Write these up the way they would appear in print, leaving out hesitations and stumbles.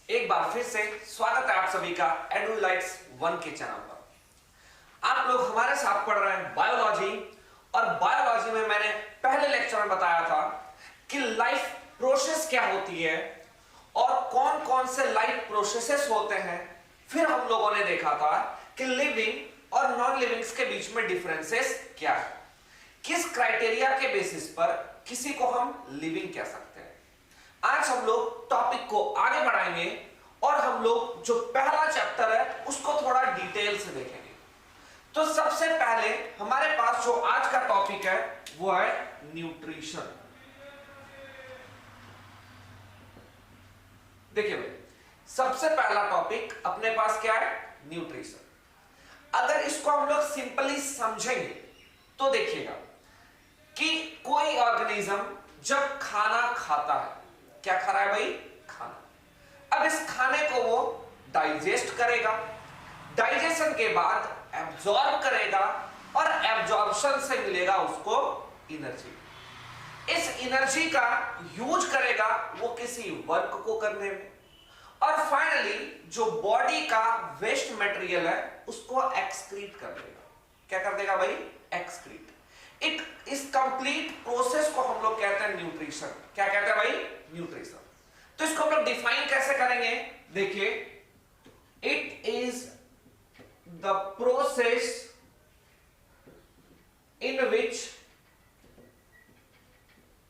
एक बार फिर से स्वागत है आप सभी का एडुलाइट्स 1 के चैनल पर। आप लोग हमारे साथ पढ़ रहे हैं बायोलॉजी, और बायोलॉजी में मैंने पहले लेक्चर में बताया था कि लाइफ प्रोसेस क्या होती है और कौन कौन से लाइफ प्रोसेसेस होते हैं। फिर हम लोगों ने देखा था कि लिविंग और नॉन लिविंग्स के बीच में डिफरेंसेस क्या है, किस क्राइटेरिया के बेसिस पर किसी को हम लिविंग कह सकते हैं। आज हम लोग टॉपिक को आगे बढ़ाएंगे और हम लोग जो पहला चैप्टर है उसको थोड़ा डिटेल से देखेंगे। तो सबसे पहले हमारे पास जो आज का टॉपिक है वो है न्यूट्रिशन। देखिए भाई, सबसे पहला टॉपिक अपने पास क्या है? न्यूट्रिशन। अगर इसको हम लोग सिंपली समझेंगे तो देखिएगा कि कोई ऑर्गेनिज्म जब खाना खाता है, क्या खा रहा है भाई? खाना। अब इस खाने को वो डाइजेस्ट करेगा, डाइजेशन के बाद एब्जॉर्ब करेगा और एब्जॉर्प्शन से मिलेगा उसको एनर्जी। इस एनर्जी का यूज करेगा वो किसी वर्क को करने में, और फाइनली जो बॉडी का वेस्ट मटेरियल है उसको एक्सक्रीट कर देगा। क्या कर देगा भाई? एक्सक्रीट। इस कंप्लीट प्रोसेस को हम लोग कहते हैं न्यूट्रिशन। क्या कहते हैं भाई? न्यूट्रिशन। तो इसको हम लोग डिफाइन कैसे करेंगे? देखिए, it is the process in which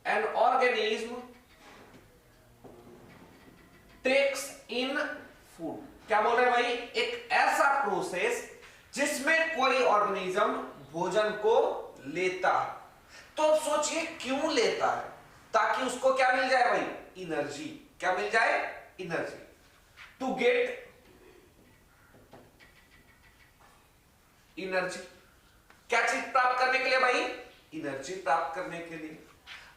an organism takes in food. क्या बोल रहे हैं भाई? एक ऐसा प्रोसेस जिसमें कोई ऑर्गेनिज्म भोजन को लेता है। तो अब सोचिए क्यों लेता है? ताकि उसको क्या मिल जाए भाई? एनर्जी। क्या मिल जाए? एनर्जी। To get energy. क्या चीज प्राप्त करने के लिए भाई? एनर्जी प्राप्त करने के लिए।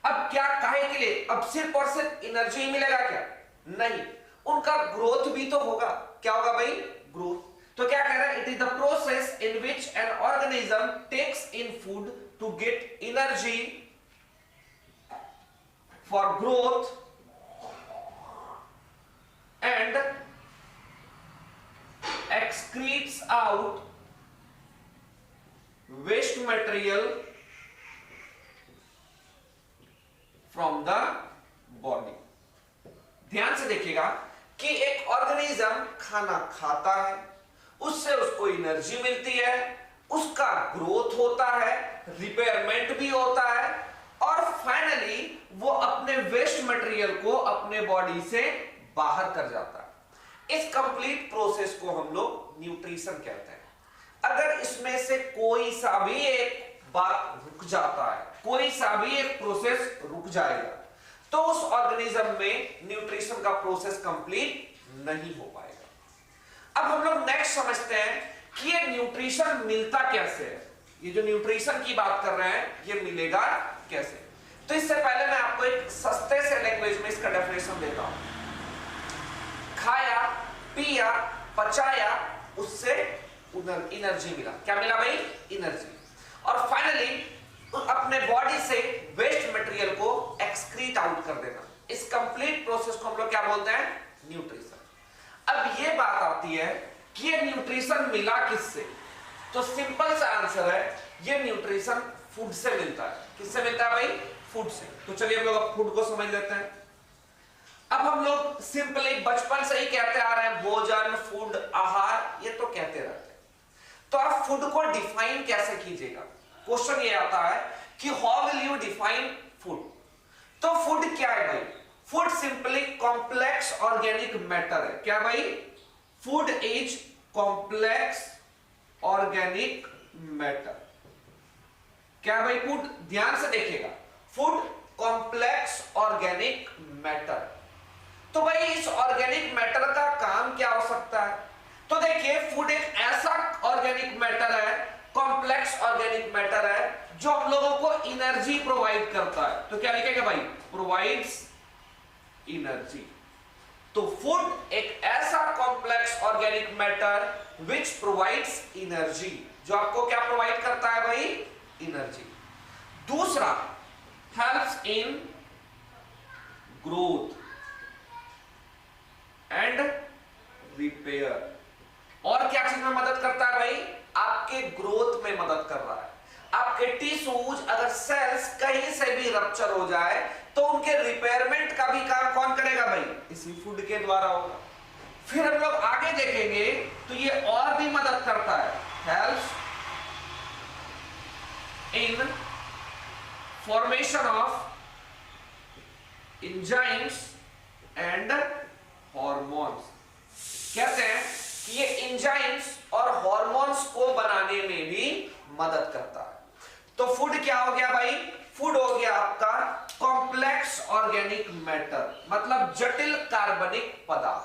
अब क्या काहे के लिए? अब सिर्फ और सिर्फ एनर्जी ही मिलेगा क्या? नहीं, उनका ग्रोथ भी तो होगा। क्या होगा भाई? ग्रोथ। तो क्या कह रहा है? It is the process in which an organism takes in food to get energy for growth and excretes out waste material from the body। ध्यान से देखिएगा कि एक ऑर्गेनिज्म खाना खाता है, उससे उसको एनर्जी मिलती है, उसका ग्रोथ होता है, रिपेयरमेंट भी होता है, और फाइनली वो अपने वेस्ट मटेरियल को अपने बॉडी से बाहर कर जाता है। इस कंप्लीट प्रोसेस को हम लोग न्यूट्रिशन कहते हैं। अगर इसमें से कोई सा भी एक बात रुक जाता है, कोई सा भी एक प्रोसेस रुक जाएगा, तो उस ऑर्गेनिज्म में न्यूट्रिशन का प्रोसेस कंप्लीट नहीं हो पाएगा। अब हम लोग नेक्स्ट समझते हैं कि ये न्यूट्रिशन मिलता कैसे है। ये जो न्यूट्रिशन की बात कर रहे हैं ये मिलेगा कैसे? तो इससे पहले मैं आपको एक सस्ते से लैंग्वेज में इसका डेफिनेशन देता हूं। खाया, पिया, पचाया, उससे एनर्जी मिला। क्या मिला भाई? एनर्जी। और फाइनली अपने बॉडी से वेस्ट मटेरियल को एक्सक्रीट आउट कर देना। इस कंप्लीट प्रोसेस को हम लोग क्या बोलते हैं? न्यूट्रिशन। अब ये बात आती है कि ये न्यूट्रिशन मिला किससे? तो सिंपल सा आंसर है, ये न्यूट्रिशन फूड से मिलता है। किससे मिलता है भाई? फूड से। तो चलिए हम लोग फूड को समझ लेते हैं। अब हम लोग सिंपली बचपन से ही कहते आ रहे हैं भोजन, फूड, आहार, ये तो कहते रहते हैं। तो आप फूड को डिफाइन कैसे कीजिएगा? क्वेश्चन ये आता है कि how will you define food? तो फूड क्या है भाई? Food simply complex organic matter है। क्या भाई? Food is complex organic matter. क्या भाई? फूड, ध्यान से देखिएगा, फूड कॉम्प्लेक्स ऑर्गेनिक मैटर। तो भाई इस ऑर्गेनिक मैटर का काम क्या हो सकता है? तो देखिए, फूड एक ऐसा ऑर्गेनिक मैटर है, कॉम्प्लेक्स ऑर्गेनिक मैटर है, जो हम लोगों को एनर्जी प्रोवाइड करता है। तो क्या लिखेगा भाई? Provides energy. तो फूड एक ऐसा complex organic matter which provides energy, जो आपको क्या प्रोवाइड करता है भाई? एनर्जी। दूसरा, helps in growth and repair. और क्या चीज में मदद करता है भाई? आपके ग्रोथ में मदद कर रहा है। आपके टिश्यूज अगर सेल्स कहीं से भी रप्चर हो जाए तो उनके रिपेयरमेंट का भी काम कौन करेगा भाई? इसी फूड के द्वारा होगा। फिर हम लोग आगे देखेंगे तो ये और भी मदद करता है, helps in formation of enzymes and hormones. कहते हैं कि ये एंजाइम्स और हॉर्मोन्स को बनाने में भी मदद करता है। तो फूड क्या हो गया भाई? फूड हो गया आपका कॉम्प्लेक्स ऑर्गेनिक मैटर, मतलब जटिल कार्बनिक पदार्थ,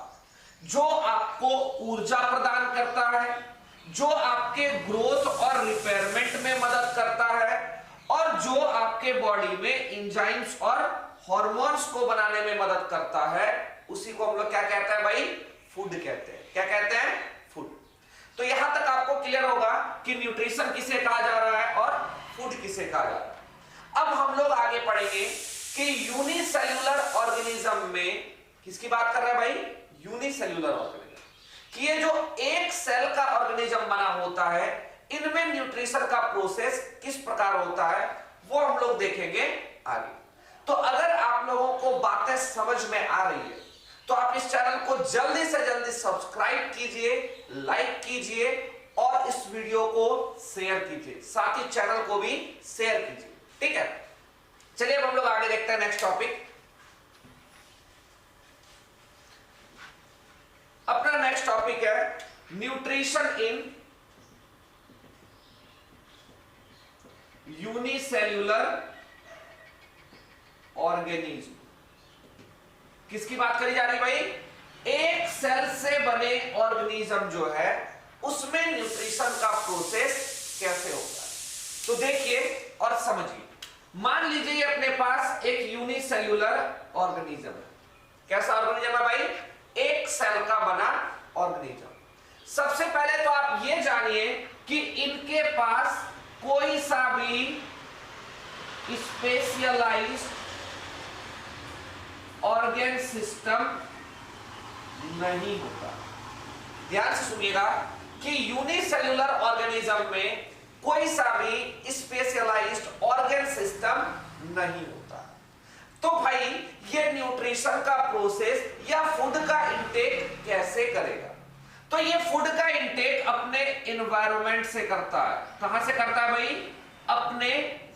जो आपको ऊर्जा प्रदान करता है, जो आपके ग्रोथ और रिपेयरमेंट में मदद करता है, और जो आपके बॉडी में एंजाइम्स और हॉर्मोन्स को बनाने में मदद करता है। उसी को हम लोग क्या कहते हैं भाई? फूड कहते हैं। क्या कहते हैं? फूड। तो यहां तक आपको क्लियर होगा कि न्यूट्रिशन किसे कहा जा रहा है और फूड किसे कहा जा रहा है। अब हम लोग आगे पढ़ेंगे कि यूनिसेल्युलर ऑर्गेनिज्म में किसकी बात कर रहे हैं भाई? Unicellular organism. कि ये जो एक सेल का ऑर्गेनिज्म बना होता है, इनमें न्यूट्रिशन का प्रोसेस किस प्रकार होता है वो हम लोग देखेंगे आगे। तो अगर आप लोगों को बातें समझ में आ रही है तो आप इस चैनल को जल्दी से जल्दी सब्सक्राइब कीजिए, लाइक कीजिए और इस वीडियो को शेयर कीजिए, साथ ही चैनल को भी शेयर कीजिए। ठीक है, चलिए अब हम लोग आगे देखते हैं नेक्स्ट टॉपिक। अपना नेक्स्ट टॉपिक है न्यूट्रिशन इन यूनिसेल्युलर ऑर्गेनिज्म। किसकी बात करी जा रही भाई? एक सेल से बने ऑर्गेनिज्म जो है उसमें न्यूट्रिशन का प्रोसेस कैसे होता है। तो देखिए और समझिए। मान लीजिए ये अपने पास एक यूनिसेल्युलर ऑर्गेनिज्म है। कैसा ऑर्गेनिज्म है भाई? एक सेल का बना ऑर्गेनिज्म। सबसे पहले तो आप ये जानिए कि इनके पास कोई सा भी स्पेशलाइज्ड ऑर्गन सिस्टम नहीं होता। ध्यान से सुनिएगा कि यूनिसेल्युलर ऑर्गेनिज्म में कोई सा भी स्पेशलाइज्ड ऑर्गन सिस्टम नहीं होता। तो भाई ये न्यूट्रिशन का प्रोसेस या फूड का इंटेक कैसे करेगा? तो ये फूड का इंटेक अपने एनवायरनमेंट से करता है। कहां से करता है भाई? अपने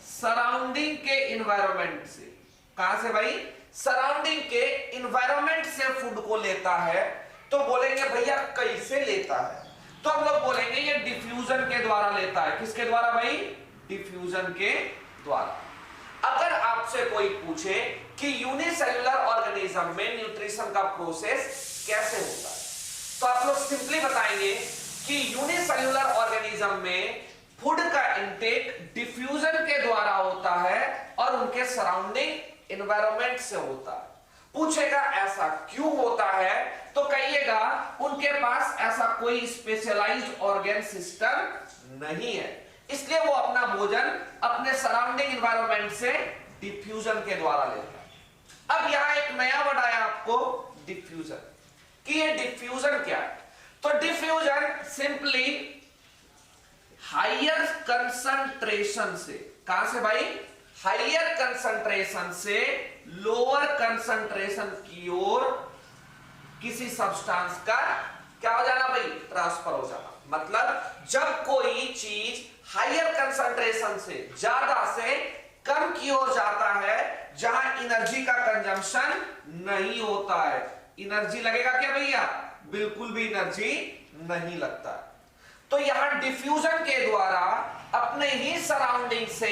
सराउंडिंग के एनवायरनमेंट से। कहां से भाई? सराउंडिंग के एनवायरनमेंट से फूड को लेता है। तो बोलेंगे भैया कैसे लेता है? तो हम लोग बोलेंगे ये डिफ्यूजन के द्वारा लेता है। किसके द्वारा भाई? डिफ्यूजन के द्वारा। अगर आपसे कोई पूछे कि यूनिसेल्युलर ऑर्गेनिज्म में न्यूट्रिशन का प्रोसेस कैसे होता है, तो आप लोग सिंपली बताएंगे कि यूनिसेल्युलर ऑर्गेनिज्म में फूड का इंटेक डिफ्यूजन के द्वारा होता है और उनके सराउंडिंग एनवायरनमेंट से होता है। पूछेगा ऐसा क्यों होता है, तो कहिएगा उनके पास ऐसा कोई स्पेशलाइज्ड ऑर्गन सिस्टम नहीं है, इसलिए वो अपना भोजन अपने सराउंडिंग एनवायरनमेंट से डिफ्यूजन के द्वारा लेता है। अब यहां एक नया वर्ड आया आपको, डिफ्यूजन। कि ये डिफ्यूजन क्या है? तो डिफ्यूजन सिंपली हायर कंसंट्रेशन से, कहां से भाई? हायर कंसंट्रेशन से लोअर कंसंट्रेशन की ओर किसी सब्सटेंस का क्या हो जाना भाई? ट्रांसफर हो जाना। मतलब जब कोई चीज हायर कंसंट्रेशन से ज्यादा से कम की ओर जाता है, जहां एनर्जी का कंजम्पशन नहीं होता है। एनर्जी लगेगा क्या भैया? बिल्कुल भी एनर्जी नहीं लगता। तो यहां डिफ्यूजन के द्वारा अपने ही सराउंडिंग से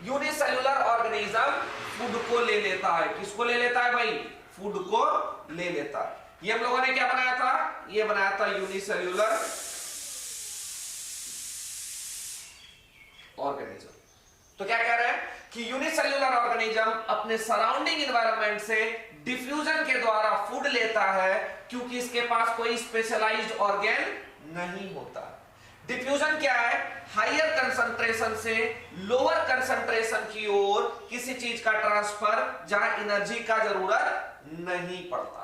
यूनिसेल्युलर ऑर्गेनिज्म फूड को ले लेता है। किसको ले लेता है भाई? फूड को ले लेता है। ये हम लोगों ने क्या बनाया था? ये बनाया था यूनिसेल्युलर ऑर्गेनिज्म। तो क्या कह रहे हैं कि यूनिसेल्युलर ऑर्गेनिज्म अपने सराउंडिंग एनवायरनमेंट से डिफ्यूजन के द्वारा फूड लेता है, क्योंकि इसके पास कोई स्पेशलाइज्ड ऑर्गन नहीं होता। डिफ्यूजन क्या है? हायर कंसंट्रेशन से लोअर कंसंट्रेशन की ओर किसी चीज का ट्रांसफर जहां एनर्जी का जरूरत नहीं पड़ता।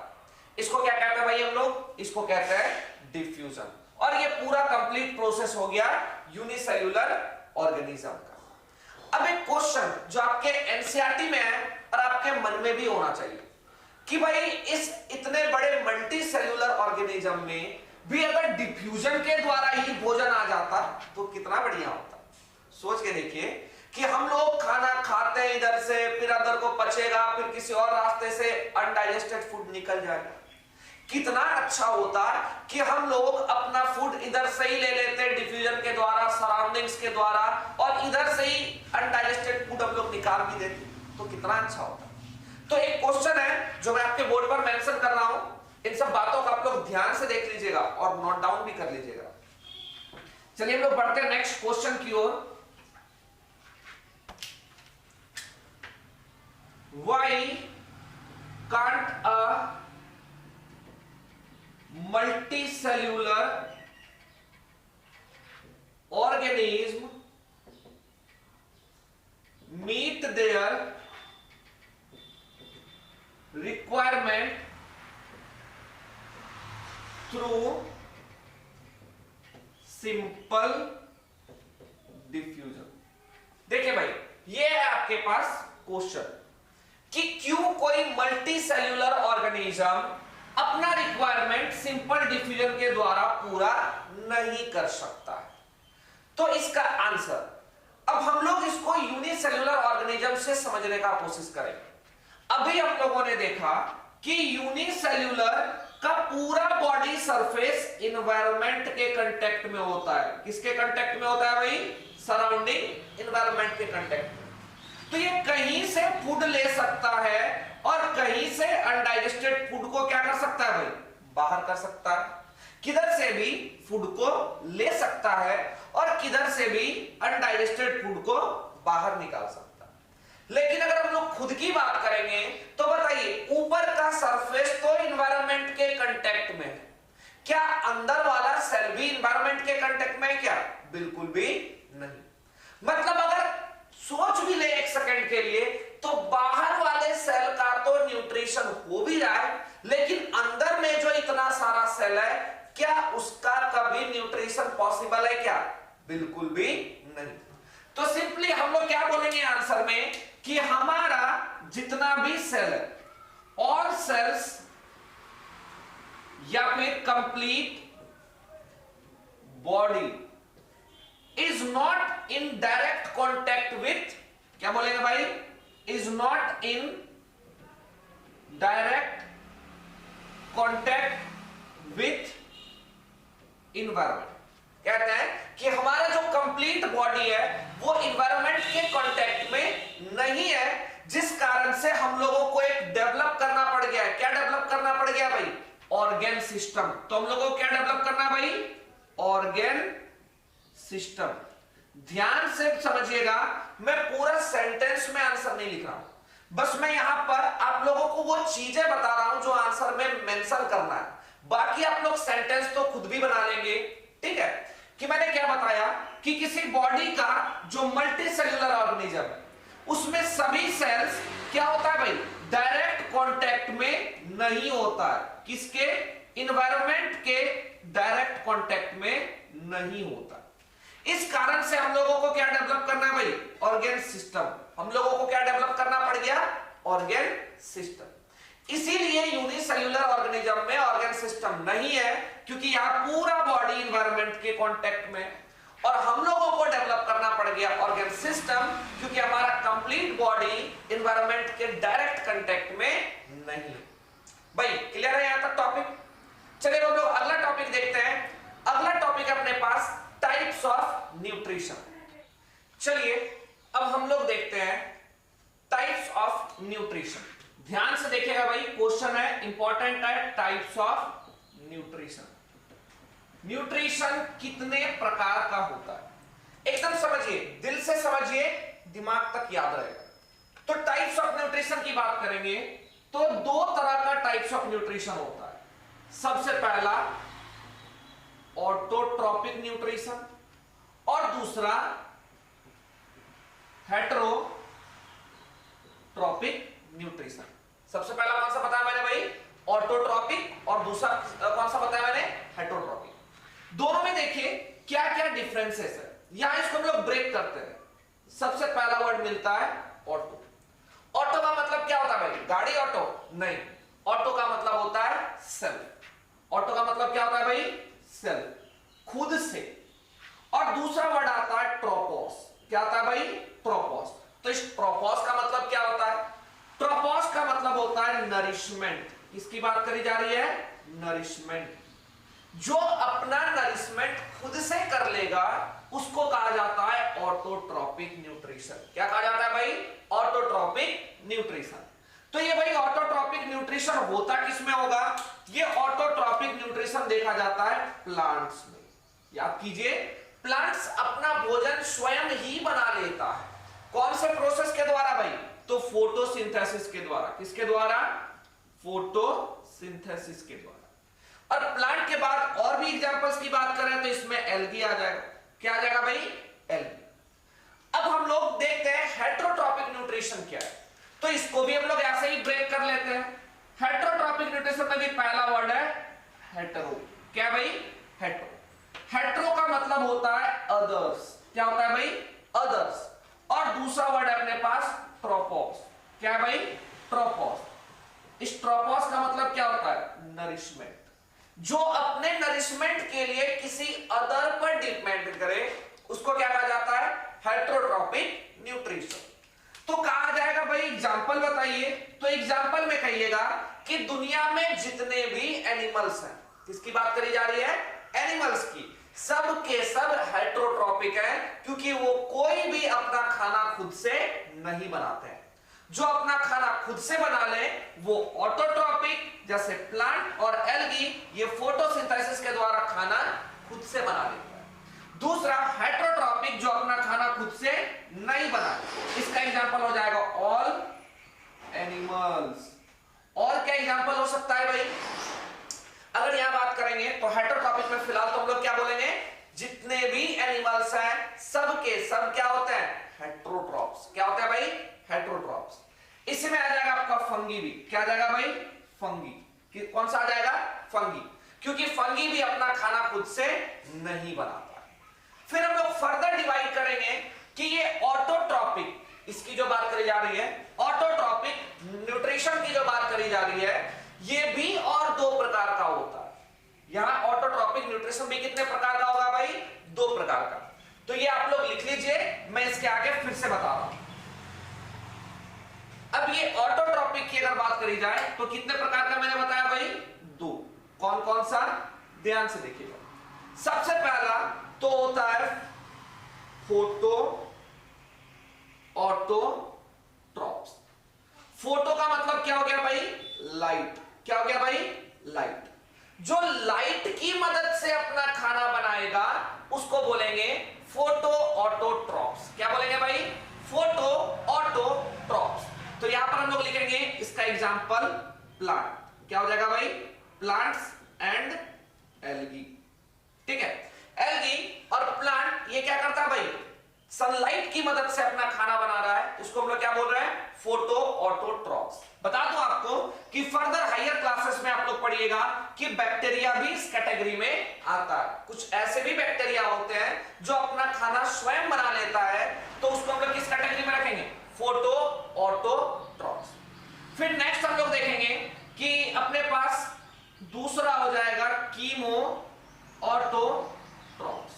इसको क्या कहते हैं भाई हम लोग? इसको कहते हैं डिफ्यूजन। और ये पूरा कंप्लीट प्रोसेस हो गया यूनिसेल्यूलर ऑर्गेनिज्म का। अब एक क्वेश्चन जो आपके एनसीईआरटी में है और आपके मन में भी होना चाहिए कि भाई इस इतने बड़े मल्टी सेल्यूलर ऑर्गेनिज्म में भी अगर डिफ्यूजन के द्वारा ही भोजन आ जाता तो कितना बढ़िया होता। सोच के देखिए कि हम लोग खाना खाते हैं इधर से, फिर अंदर को पचेगा, फिर किसी और रास्ते से अनडाइजेस्टेड फूड निकल जाएगा। कितना अच्छा होता कि हम लोग अपना फूड इधर से ही ले लेते डिफ्यूजन के द्वारा, सराउंडिंग्स के द्वारा, और इधर से ही अनडाइजेस्टेड फूड हम लोग निकाल भी देते, तो कितना अच्छा होता। तो एक क्वेश्चन है जो मैं आपके बोर्ड पर मेंशन कर रहा हूं, इन सब बातों का आप लोग ध्यान से देख लीजिएगा और नोट डाउन भी कर लीजिएगा। चलिए हम लोग बढ़ते हैं नेक्स्ट क्वेश्चन की ओर। Why can't a multicellular organism meet their requirement through simple diffusion? देखिए भाई, ये है आपके पास क्वेश्चन कि क्यों कोई मल्टी सेल्यूलर ऑर्गेनिज्म अपना रिक्वायरमेंट सिंपल डिफ्यूजन के द्वारा पूरा नहीं कर सकता है। तो इसका आंसर अब हम लोग इसको यूनिसेल्यूलर ऑर्गेनिज्म से समझने का कोशिश करेंगे। अभी हम लोगों ने देखा कि यूनिसेल्यूलर का पूरा बॉडी सरफेस एनवायरनमेंट के कांटेक्ट में होता है। किसके कांटेक्ट में होता है भाई? सराउंडिंग एनवायरनमेंट के कांटेक्ट में। तो ये कहीं से फूड ले सकता है और कहीं से अनडाइजेस्टेड फूड को क्या कर सकता है भाई? बाहर कर सकता है। किधर से भी फूड को ले सकता है और किधर से भी अनडाइजेस्टेड फूड को बाहर निकाल सकता है। लेकिन अगर हम लोग खुद की बात करेंगे तो बताइए, ऊपर का सरफेस तो एनवायरनमेंट के कांटेक्ट में है, क्या अंदर वाला सेल भी एनवायरनमेंट के कांटेक्ट में है क्या? बिल्कुल भी नहीं। मतलब अगर सोच भी ले एक सेकंड के लिए तो बाहर वाले सेल का तो न्यूट्रिशन हो भी रहा है, लेकिन अंदर में जो इतना सारा सेल है, क्या उसका कभी न्यूट्रिशन पॉसिबल है क्या? बिल्कुल भी नहीं। तो सिंपली हम लोग क्या बोलेंगे आंसर में कि हमारा जितना भी सेल है, ऑल सेल्स या फिर complete body is not in direct contact with, क्या बोलेंगे भाई? is not in direct contact with environment। कहते हैं कि हमारा जो कंप्लीट बॉडी है वो एनवायरनमेंट के कांटेक्ट में नहीं है, जिस कारण से हम लोगों को एक डेवलप करना पड़ गया है। क्या डेवलप करना पड़ गया भाई? Organ system. तो हम लोगों को क्या डेवलप करना भाई? Organ system. ध्यान से समझिएगा, मैं पूरा सेंटेंस में आंसर नहीं लिख रहा हूं, बस मैं यहां पर आप लोगों को वो चीजें बता रहा हूं जो आंसर में मेंशन करना है। बाकी आप लोग सेंटेंस तो खुद भी बना लेंगे। ठीक है कि मैंने क्या बताया कि किसी बॉडी का जो मल्टी सेल्यूलर ऑर्गेनिज्म है उसमें सभी सेल्स क्या होता है भाई? डायरेक्ट कांटेक्ट में नहीं होता है। किसके? एनवायरनमेंट के डायरेक्ट कांटेक्ट में नहीं होता। इस कारण से हम लोगों को क्या डेवलप करना है भाई? Organ system. हम लोगों को क्या डेवलप करना पड़ गया? Organ system. इसीलिए यूनिसेल्यूलर ऑर्गेनिज्म में ऑर्गेन सिस्टम नहीं है, क्योंकि यहां पूरा बॉडी एनवायरनमेंट के कांटेक्ट में, और हम लोगों को डेवलप करना पड़ गया ऑर्गेन सिस्टम, क्योंकि हमारा कंप्लीट बॉडी एनवायरनमेंट के डायरेक्ट कांटेक्ट में नहीं। भाई क्लियर है यहां तक टॉपिक? चलिए हम लोग अगला टॉपिक देखते हैं। अगला टॉपिक अपने पास टाइप्स ऑफ न्यूट्रिशन। चलिए अब हम लोग देखते हैं टाइप्स ऑफ न्यूट्रिशन। ध्यान से देखिएगा भाई, क्वेश्चन है, इंपॉर्टेंट है। Types of nutrition. न्यूट्रिशन कितने प्रकार का होता है? एकदम समझिए, दिल से समझिए, दिमाग तक याद रहेगा। तो टाइप्स ऑफ न्यूट्रिशन की बात करेंगे तो दो तरह का टाइप्स ऑफ न्यूट्रिशन होता है। सबसे पहला ऑटोट्रॉपिक न्यूट्रिशन, और दूसरा हेटेरोट्रॉपिक न्यूट्रिशन। सबसे पहला कौन सा बताया मैंने भाई? ऑटोट्रॉपिक, और दूसरा कौन सा बताया मैंने? हेटेरोट्रॉपिक। दोनों में देखिए क्या क्या डिफरेंसेस है, यहां इसको हम लोग ब्रेक करते हैं। सबसे पहला वर्ड मिलता है ऑटो। ऑटो का मतलब क्या होता है भाई? गाड़ी ऑटो नहीं, ऑटो का मतलब होता है सेल्फ। ऑटो का मतलब क्या होता है भाई? सेल्फ, खुद से। और दूसरा वर्ड आता है ट्रोपोस। क्या आता है भाई? ट्रोपोस। तो इस ट्रोपोस का मतलब क्या होता है? ट्रोपोस का मतलब होता है नरिशमेंट। किसकी बात करी जा रही है? नरिशमेंट। जो अपना नरिशमेंट खुद से कर लेगा उसको कहा जाता है ऑटोट्रॉपिक न्यूट्रिशन। क्या कहा जाता है भाई? Autotrophic nutrition. तो ये भाई ऑटोट्रॉपिक न्यूट्रिशन होता किसमें होगा? ये ऑटोट्रॉपिक न्यूट्रिशन देखा जाता है प्लांट्स में। याद कीजिए, प्लांट्स अपना भोजन स्वयं ही बना लेता है। कौन से प्रोसेस के द्वारा भाई? तो फोटोसिंथेसिस के द्वारा। किसके द्वारा? फोटोसिंथेसिस के द्वारा। और प्लांट के बाद और भी एग्जांपल्स की बात करें तो इसमें एल्गी आ जाएगा। क्या आ जाएगा भाई? एल्गी। अब हम लोग देखते हैं हेटेरोट्रॉपिक न्यूट्रिशन क्या है। तो इसको भी हम लोग ऐसे ही ब्रेक कर लेते हैं। हेटेरोट्रॉपिक न्यूट्रिशन में भी पहला वर्ड है हेटेरो। क्या भाई? हेटेरो। हेटेरो का मतलब होता है अदर्स। क्या होता है भाई? अदर्स। और दूसरा वर्ड है अपने पास ट्रोपोस। क्या है भाई? ट्रोपोस। इस ट्रोपोस का मतलब क्या होता है? नरिशमेंट। जो अपने नरिशमेंट के लिए किसी अदर पर डिपेंड करे उसको क्या कहा जाता है? Heterotrophic nutrition. तो कहा जाएगा भाई एग्जांपल बताइए। तो एग्जांपल में कहिएगा कि दुनिया में जितने भी एनिमल्स हैं, किसकी बात करी जा रही है? एनिमल्स की। सब के सब हेटेरोट्रॉपिक है, क्योंकि वो कोई भी अपना खाना खुद से नहीं बनाते हैं। जो अपना खाना खुद से बना ले वो ऑटोट्रॉपिक, जैसे प्लांट और एल्गी, ये फोटोसिंथेसिस के द्वारा खाना खुद से बना लेता है। दूसरा हेटेरोट्रॉपिक, जो अपना खाना खुद से नहीं बनाए। इसका एग्जांपल हो जाएगा ऑल एनिमल्स। और क्या एग्जांपल हो सकता है भाई? अगर यहां बात करेंगे तो हेटेरोट्रॉपिक में फिलहाल तो हम लोग क्या बोलेंगे? जितने भी एनिमल्स हैं सब के सब क्या होते हैं? हेटेरोट्रॉप्स। क्या होते हैं भाई? हेटेरोट्रॉप्स। इसमें आ जाएगा आपका फंगी भी। क्या आ जाएगा भाई? फंगी। कौन सा आ जाएगा? फंगी, क्योंकि फंगी भी अपना खाना खुद से नहीं बनाता। फिर हम लोग फर्दर डिवाइड करेंगे कि ये ऑटोट्रॉपिक, इसकी जो बात करी जा रही है, ऑटोट्रॉपिक न्यूट्रिशन की जो बात करी जा रही है, ये भी और दो प्रकार का होता है। यहां ऑटोट्रॉपिक न्यूट्रिशन भी कितने प्रकार का होगा भाई? दो प्रकार का। तो ये आप लोग लिख लीजिए, मैं इसके आगे फिर से बता रहा हूं। अब ये ऑटोट्रॉपिक की अगर बात करी जाए तो कितने प्रकार का मैंने बताया भाई? दो। कौन कौन सा? ध्यान से देखिएगा। सबसे पहला तो होता है फोटो ऑटोट्रॉप्स। फोटो का मतलब क्या हो गया भाई? लाइट। क्या हो गया भाई? लाइट। जो लाइट की मदद से अपना खाना बनाएगा उसको बोलेंगे फोटो ऑटोट्रॉप्स। क्या बोलेंगे भाई? Photo autotrophs. तो यहां पर हम लोग लिखेंगे इसका एग्जांपल प्लांट। क्या हो जाएगा भाई? Plants and algae. ठीक है, एल्गी और प्लांट ये क्या करता है भाई? सनलाइट की मदद से अपना खाना बना रहा है, उसको हम लोग क्या बोल रहे हैं? Photo autotrophs. बता दूं आपको कि फर्दर हायर क्लासेस में आप लोग पढ़िएगा कि बैक्टीरिया भी इस कैटेगरी में आता है। कुछ ऐसे भी बैक्टीरिया होते हैं जो अपना खाना स्वयं बना लेता है, तो उसको हम लोग किस कैटेगरी में रखेंगे? Photo autotrophs. फिर नेक्स्ट हम लोग देखेंगे कि अपने पास दूसरा हो जाएगा कीमो ऑटोट्रॉप्स।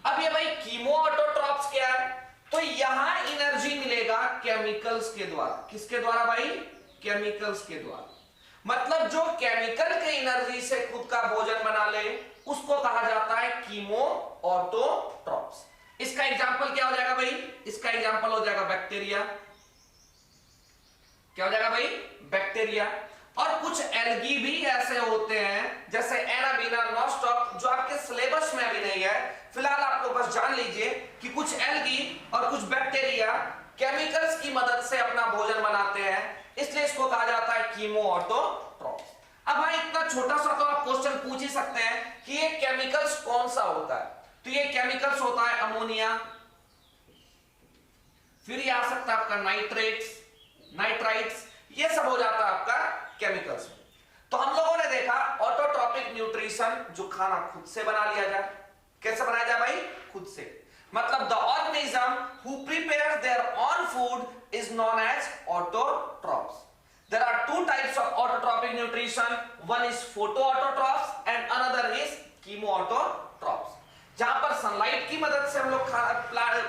अब ये भाई कीमो ऑटोट्रॉप्स क्या है? तो यहां एनर्जी मिलेगा केमिकल्स के द्वारा। किसके द्वारा भाई? केमिकल्स के द्वारा। मतलब जो केमिकल के एनर्जी से खुद का भोजन बना ले उसको कहा जाता है कीमो ऑटोट्रॉप्स। इसका एग्जांपल क्या हो जाएगा भाई? इसका एग्जांपल हो जाएगा बैक्टीरिया। क्या हो जाएगा भाई? बैक्टीरिया। और कुछ एल्गी भी ऐसे होते हैं जैसे एनाबीना, नॉस्टॉक, जो आपके सिलेबस में अभी नहीं है। फिलहाल आप लोग बस जान लीजिए कि कुछ एल्गी और कुछ बैक्टीरिया केमिकल्स की मदद से अपना भोजन बनाते हैं, इसलिए इसको कहा जाता है कीमो ऑटोट्रॉप्स। अब भाई इतना छोटा सा तो आप क्वेश्चन पूछ ही सकते हैं कि ये केमिकल्स कौन सा होता है? तो ये केमिकल्स होता है अमोनिया, फिर ये आ सकता है आपका नाइट्रेट्स, नाइट्राइट्स, ये सब हो जाता है आपका केमिकल्स में। तो हम लोगों ने देखा ऑटोट्रॉपिक न्यूट्रिशन, जो खाना खुद से बना लिया जाए। कैसे बनाया जाए भाई? खुद से, मतलब the organism who prepares their own food is known as autotrophs. There are two types of autotrophic nutrition. One is photoautotrophs and another is chemoautotrophs. जहां पर सनलाइट की मदद से हम लोग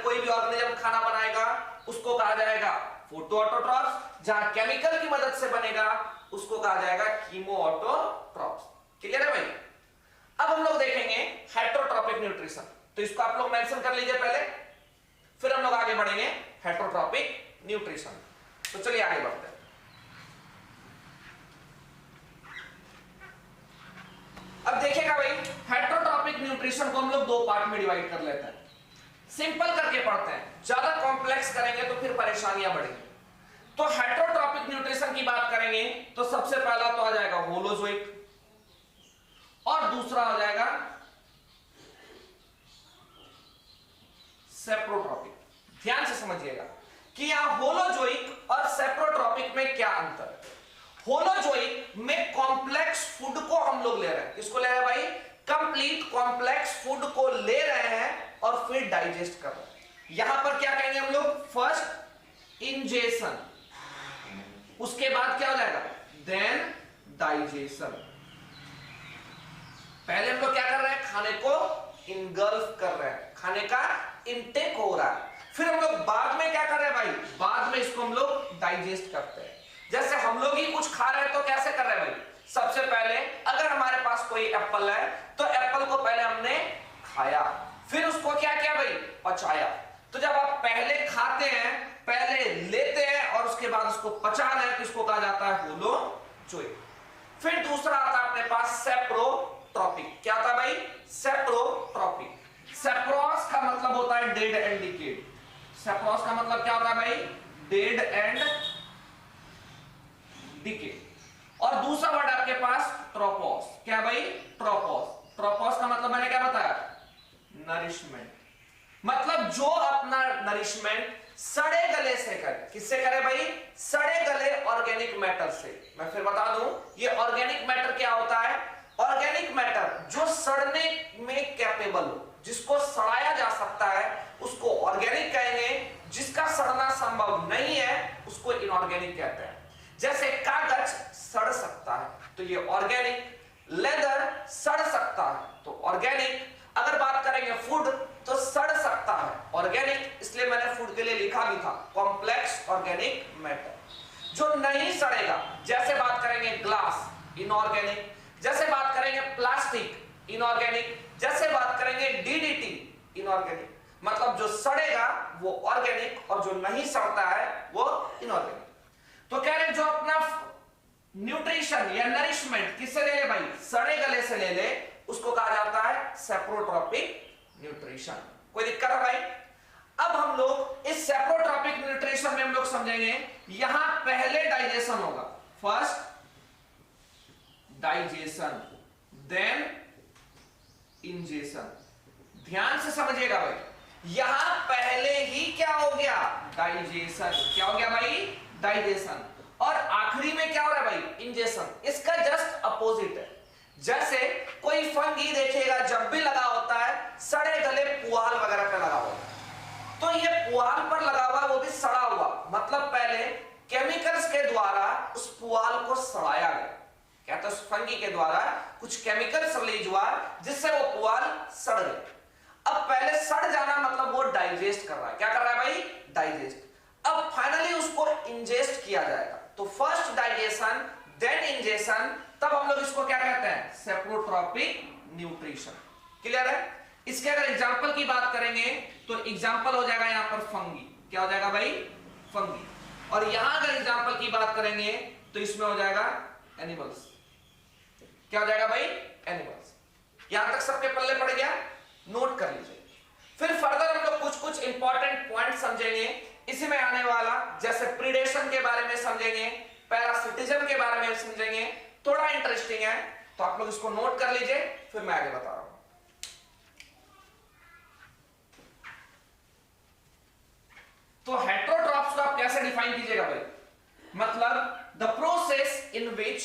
कोई भी ऑर्गेनिज्म खाना बनाएगा उसको कहा जाएगा फोटोऑटोट्रॉफ्स। जहां केमिकल की मदद से बनेगा उसको कहा जाएगा कीमोऑटोट्रॉफ्स। क्लियर है भाई? अब हम लोग देखेंगे हेटेरोट्रॉपिक न्यूट्रिशन। तो इसको आप लोग मेंशन कर लीजिए पहले, फिर हम लोग आगे बढ़ेंगे हेटेरोट्रॉपिक न्यूट्रिशन। तो चलिए आगे बढ़ते हैं। अब देखिएगा भाई, हेटेरोट्रॉपिक न्यूट्रिशन को हम लोग दो पार्ट में डिवाइड कर लेते हैं। सिंपल करके पढ़ते हैं, ज्यादा कॉम्प्लेक्स करेंगे तो फिर परेशानियां बढ़ेंगी। तो हेटेरोट्रॉपिक न्यूट्रिशन की बात करेंगे तो सबसे पहला तो आ जाएगा होलोजोइक और दूसरा हो जाएगा सेप्रोट्रॉपिक। ध्यान से समझिएगा कि यहां होलोजोइक और सेप्रोट्रॉपिक में क्या अंतर है। होलोजोइक में कॉम्प्लेक्स फूड को हम लोग ले रहे हैं। किसको ले रहे हैं भाई? कंप्लीट कॉम्प्लेक्स फूड को ले रहे हैं और फिर डाइजेस्ट कर रहे हैं। यहां पर क्या कहेंगे हम लोग? फर्स्ट इंजेशन, उसके बाद क्या हो जाएगा? Then digestion. पहले हम लोग क्या कर रहे हैं? खाने को इनगल्फ कर रहे हैं, खाने का इनटेक हो रहा है। फिर हम लोग बाद में क्या कर रहे हैं भाई? बाद में इसको हम लोग डाइजेस्ट करते हैं। जैसे हम लोग ही कुछ खा रहे हैं तो कैसे कर रहे हैं भाई? सबसे पहले अगर हमारे पास कोई एप्पल है तो एप्पल को पहले हमने खाया, फिर उसको क्या किया भाई? पचाया। तो जब आप पहले खाते हैं, पहले लेते हैं और उसके बाद उसको पचा रहे हैं तो इसको कहा जाता है होलोजोइक। फिर दूसरा आता है अपने पास सेप्रोट्रॉपिक। क्या आता है भाई? सेप्रोट्रॉपिक। सेप्रोस का मतलब होता है डेड एंड डिकेड। सेप्रोस का मतलब क्या होता है भाई? Dead and decay. और दूसरा वर्ड आपके पास ट्रोपोस। क्या भाई? ट्रोपोस। ट्रोपोस का मतलब मैंने क्या बताया? नरिशमेंट। मतलब जो अपना नरिशमेंट सड़े गले से करे। किससे करे भाई? सड़े गले ऑर्गेनिक मैटर से। मैं फिर बता दूं, ये ऑर्गेनिक मैटर क्या होता है? ऑर्गेनिक मैटर जो सड़ने में कैपेबल हो, जिसको सड़ाया जा सकता है उसको ऑर्गेनिक कहेंगे। जिसका सड़ना संभव नहीं है उसको इनऑर्गेनिक कहते हैं। जैसे कागज सड़ सकता है तो ये ऑर्गेनिक, लेदर सड़ सकता है तो ऑर्गेनिक। अगर बात करेंगे फूड तो सड़ सकता है, ऑर्गेनिक। इसलिए मैंने फूड के लिए लिखा भी था कॉम्प्लेक्स ऑर्गेनिक मैटर। जो नहीं सड़ेगा, जैसे बात करेंगे ग्लास, इनऑर्गेनिक। जैसे बात करेंगे प्लास्टिक, इनऑर्गेनिक। जैसे बात करेंगे डीडीटी, इनऑर्गेनिक। मतलब जो सड़ेगा वो ऑर्गेनिक और जो नहीं सड़ता है वो इनऑर्गेनिक। तो कह रहे जो अपना न्यूट्रिशन या नरिशमेंट किससे ले ले भाई? सड़े गले से ले ले, उसको कहा जाता है सेप्रोट्रॉपिक न्यूट्रिशन। कोई दिक्कत है भाई? अब हम लोग इस सेप्रोट्रॉपिक न्यूट्रिशन में हम लोग समझेंगे, यहां पहले डाइजेशन होगा। First digestion, then ingestion. ध्यान से समझिएगा भाई, यहां पहले ही क्या हो गया? डाइजेशन। क्या हो गया भाई? डाइजेशन। और आखिरी में क्या हो रहा है भाई? इंजेशन। इसका जस्ट अपोजिट है। जैसे कोई फंगी देखिएगा जब भी लगा होता है सड़े गले पुआल वगैरह पे लगा होता है, तो ये पुआल पर लगा हुआ वो भी सड़ा हुआ, मतलब पहले केमिकल्स के द्वारा उस पुआल को सड़ाया गया। क्या? तो उस फंगी के द्वारा कुछ केमिकल्स रिलीज हुआ जिससे वो पुआल सड़ गया। अब पहले सड़ जाना मतलब वो डाइजेस्ट कर रहा है। क्या कर रहा है भाई? डाइजेस्ट। अब फाइनली उसको इंजेस्ट किया जाएगा। तो फर्स्ट डाइजेशन, देन इंजेशन, तब हम लोग इसको क्या कहते हैं? Saprotrophic nutrition. क्लियर है? इसके अगर एग्जांपल की बात करेंगे तो एग्जांपल हो जाएगा यहां पर फंगी। क्या हो जाएगा भाई? फंगी। और यहां अगर एग्जांपल की बात करेंगे तो इसमें हो जाएगा एनिमल्स। क्या हो जाएगा भाई? एनिमल्स। यहां तक सबके पल्ले पड़ गया? नोट कर लीजिए। फिर फर्दर हम लोग कुछ इंपॉर्टेंट पॉइंट समझेंगे इसी में आने वाला, जैसे प्रीडेशन के बारे में समझेंगे, पैरासिटिज्म के बारे में समझेंगे। थोड़ा इंटरेस्टिंग है तो आप लोग इसको नोट कर लीजिए, फिर मैं आगे बता रहा हूं। अंडरलाइन कीजिएगा भाई, मतलब the process in which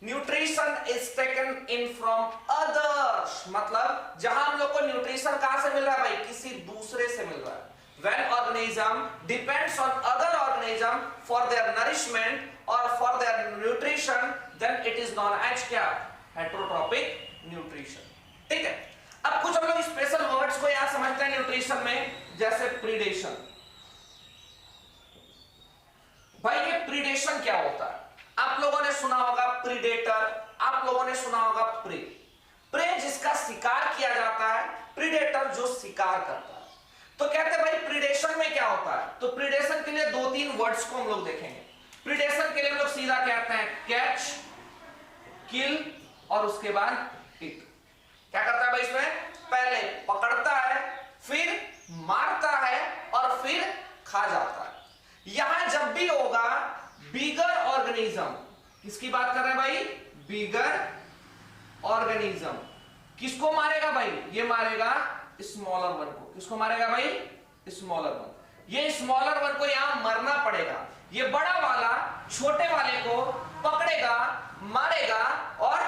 nutrition is taken in from others, मतलब जहां हम लोग को न्यूट्रिशन कहां से मिल रहा है भाई, किसी दूसरे से मिल रहा है। When organism depends on other organism for their nourishment or for their nutrition, then it is known as क्या, heterotrophic nutrition। ठीक है, अब कुछ हम लोग स्पेशल वर्ड्स को यहां समझते हैं न्यूट्रिशन में, जैसे प्रीडेशन। भाई ये प्रीडेशन क्या होता है? आप लोगों ने सुना होगा प्रीडेटर, आप लोगों ने सुना होगा प्रे। प्रे जिसका शिकार किया जाता है, प्रीडेटर जो शिकार करता है। तो कहते हैं भाई प्रीडेशन में क्या होता है, तो प्रीडेशन के लिए दो तीन वर्ड्स को हम लोग देखेंगे। प्रीडेशन के लिए हम लोग सीधा कहते हैं कैच, किल और उसके बाद ईट। क्या करता है भाई इसमें, पहले पकड़ता है, फिर मारता है और फिर खा जाता है। यहां जब भी होगा बिगर ऑर्गेनिज्म, किसकी बात कर रहे हैं भाई, बिगर ऑर्गेनिज्म, किसको मारेगा भाई, ये मारेगा स्मॉलर वन को। किसको मारेगा भाई, स्मॉलर वन। ये स्मॉलर वन को यहां मरना पड़ेगा, ये बड़ा वाला छोटे वाले को पकड़ेगा, मारेगा और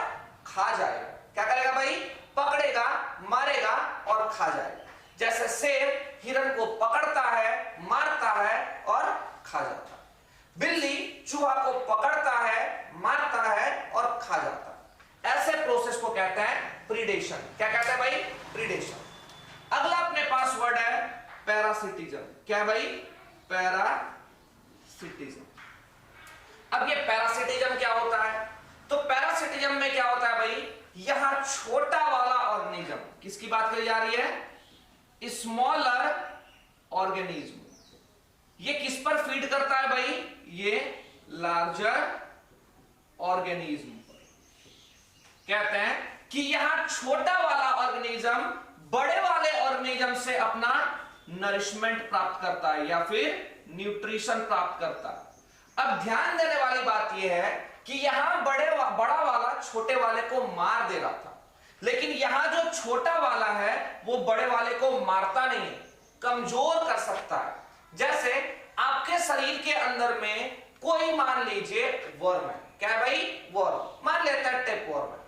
खा जाएगा। क्या करेगा भाई, पकड़ेगा, मारेगा और खा जाएगा। जैसे शेर हिरन को पकड़ता है, मारता है और खा जाता है। बिल्ली चूहा को पकड़ता है, मारता है और खा जाता है। ऐसे प्रोसेस को कहते हैं प्रीडेशन। क्या कहते हैं भाई, प्रीडेशन। अगला अपने पास वर्ड है पैरासिटिज्म। क्या है भाई, पैरासिटिज्म। अब ये पैरासिटिज्म क्या होता है, तो पैरासिटिज्म में क्या होता है भाई, यहां छोटा वाला ऑर्गेनिज्म, किसकी बात करी जा रही है, स्मॉलर ऑर्गेनिज्म, ये किस पर फीड करता है भाई, ये लार्जर ऑर्गेनिज्म पर। कहते हैं कि यहां छोटा वाला ऑर्गेनिज्म बड़े वाले ऑर्गेनिज्म से अपना नरिशमेंट प्राप्त करता है या फिर न्यूट्रिशन प्राप्त करता है। अब ध्यान देने वाली बात यह है कि यहां बड़ा वाला छोटे वाले को मार दे रहा था, लेकिन यहां जो छोटा वाला है वो बड़े वाले को मारता नहीं है, कमजोर कर सकता है। जैसे आपके शरीर के अंदर में कोई मान लीजिए वर्म है, क्या है भाई, वर्म, मान लेता है टेपवर्म है,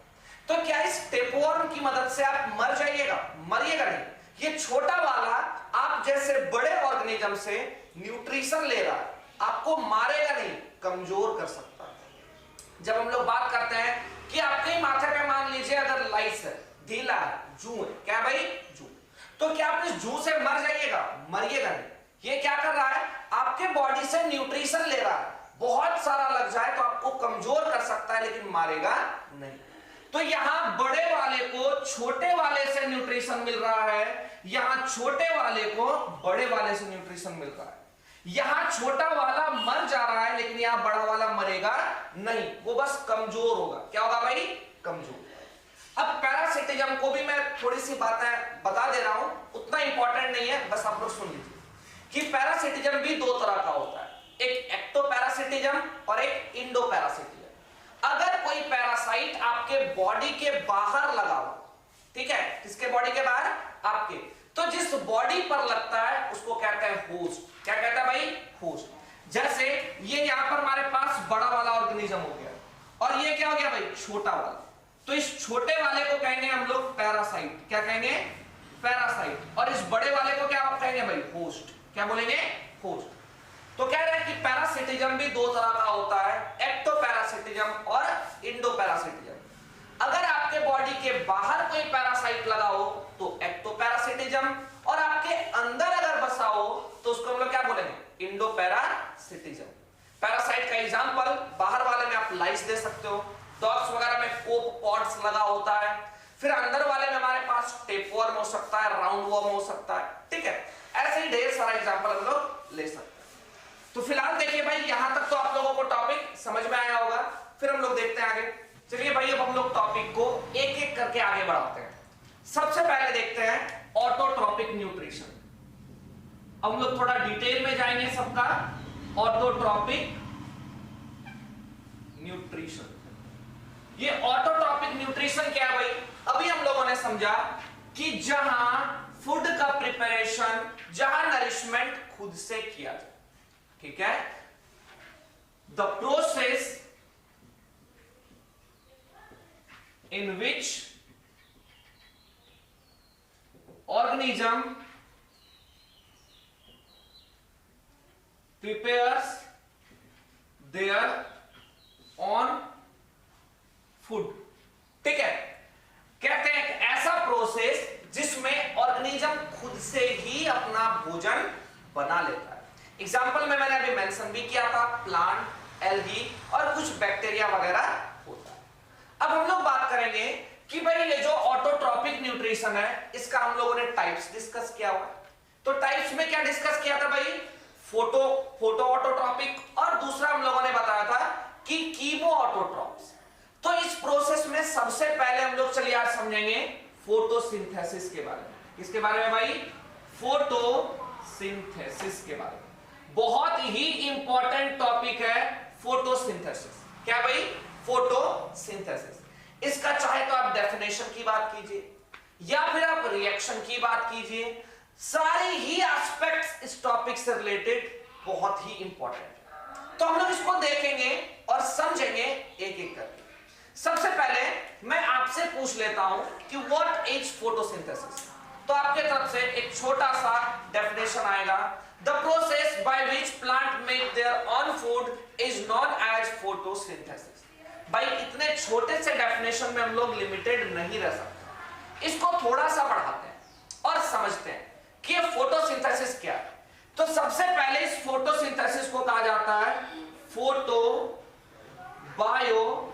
तो क्या इस टेपवर्म की मदद से आप मर जाइएगा, मरिएगा नहीं। ये छोटा वाला आप जैसे बड़े ऑर्गेनिज्म से न्यूट्रिशन ले रहा है, आपको मारेगा नहीं, कमजोर कर सकता है। जब हम लोग बात करते हैं कि आपके माथे पे मान लीजिए अगर लाइस है, ढीला है, जू है, क्या भाई, जू, तो क्या आप इस जू से मर जाइएगा, मरिएगा नहीं। ये क्या कर रहा है, आपके बॉडी से न्यूट्रिशन ले रहा है, बहुत सारा लग जाए तो आपको कमजोर कर सकता है लेकिन मारेगा नहीं। तो यहां बड़े वाले को छोटे वाले से न्यूट्रिशन मिल रहा है, यहां छोटे वाले को बड़े वाले से न्यूट्रिशन मिल रहा है। यहां छोटा वाला मर जा रहा है लेकिन यहां बड़ा वाला मरेगा नहीं, वो बस कमजोर होगा। क्या होगा भाई, कमजोर। अब पैरासिटिज्म को भी मैं थोड़ी सी बातें बता दे रहा हूं, उतना इंपॉर्टेंट नहीं है, बस आप लोग सुन लीजिए कि पैरासिटिज्म भी दो तरह का होता है, एक एक्टोपैरासिटिज्म और एक इंडोपैरासिटिज्म। अगर कोई पैरासाइट आपके बॉडी के बाहर लगा हुआ, ठीक है, किसके बॉडी के बाहर, आपके, तो जिस बॉडी पर लगता है उसको कहते हैं होस्ट। क्या कहता है भाई, होस्ट। जैसे ये यहां पर हमारे पास बड़ा वाला ऑर्गेनिज्म हो गया और ये क्या हो गया भाई, छोटा वाला, तो इस छोटे वाले को कहेंगे हम लोग पैरासाइट। क्या कहेंगे, पैरासाइट। और इस बड़े वाले को क्या कहेंगे भाई, होस्ट। क्या बोलेंगे, होस्ट। तो कह रहे हैं कि पैरासिटिज्म भी दो तरह का होता है, एक्टोपैरासिटिज्म और इंडोपैरासिटिज्म। अगर आपके बॉडी के बाहर कोई पैरासाइट लगा हो तो एक्टोपैरासिटिज्म, और आपके अंदर अगर बसा हो तो उसको हम लोग क्या बोलेंगे, इंडोपैरासिटिज्म। पैरासाइट का एग्जांपल बाहर वाले में आप लाइस दे सकते हो, डॉग्स वगैरह में कोप पॉड्स लगा होता है, फिर अंदर वाले में हमारे पास टेपवर्म हो सकता है, राउंड वर्म हो सकता है, ठीक है। ऐसे ही ढेर सारा एग्जांपल हम लोग ले सकते हैं। तो फिलहाल देखिए भाई, यहां तक तो आप लोगों को टॉपिक समझ में आया होगा, फिर हम लोग देखते हैं आगे। चलिए भाई, अब हम लोग टॉपिक को एक एक करके आगे बढ़ाते हैं। सबसे पहले देखते हैं ऑटोट्रॉपिक न्यूट्रिशन। अब हम लोग थोड़ा डिटेल में जाएंगे सबका। ऑटोट्रॉपिक न्यूट्रिशन, ये ऑटोट्रॉपिक न्यूट्रिशन क्या है भाई, अभी हम लोगों ने समझा कि जहां फूड का प्रिपरेशन, जहां नरिशमेंट खुद से किया जाए, ठीक है। the process in which organism prepares their own food। ठीक है, कहते हैं एक ऐसा प्रोसेस जिसमें ऑर्गेनिज्म खुद से ही अपना भोजन बना लेता है। एग्जांपल में मैंने अभी मेंशन भी किया था, प्लांट, एल्गी और कुछ बैक्टीरिया वगैरह होता है। अब हम लोग बात करेंगे कि भाई ये जो ऑटोट्रॉपिक न्यूट्रिशन है, इसका हम लोगों ने टाइप्स डिस्कस किया हुआ। तो टाइप्स में क्या डिस्कस किया था भाई? फोटो ऑटोट्रॉपिक, और दूसरा हम लोगों ने बताया था कि कीमो ऑटोट्रॉप्स। तो इस प्रोसेस में सबसे पहले हम लोग चलिए आज समझेंगे फोटोसिंथेसिस के बारे में। किसके बारे में भाई? फोटोसिंथेसिस के बारे में। बहुत ही इंपॉर्टेंट टॉपिक है फोटोसिंथेसिस। क्या भाई? फोटोसिंथेसिस। इसका चाहे तो आप डेफिनेशन की बात कीजिए या फिर आप रिएक्शन की बात कीजिए, सारे ही एस्पेक्ट्स इस टॉपिक से रिलेटेड बहुत ही इंपॉर्टेंट है। तो हम लोग इसको देखेंगे और समझेंगे एक एक करके। सबसे पहले मैं आपसे पूछ लेता हूं कि व्हाट इज फोटोसिंथेसिस। तो आपके तरफ से एक छोटा सा डेफिनेशन आएगा, the process by which plant make their own food is known as photosynthesis. भाई इतने छोटे से डेफिनेशन में हम लोग लिमिटेड नहीं रह सकते, इसको थोड़ा सा बढ़ाते हैं और समझते हैं कि ये फोटोसिंथेसिस क्या है। तो सबसे पहले इस फोटोसिंथेसिस को कहा जाता है फोटो बायो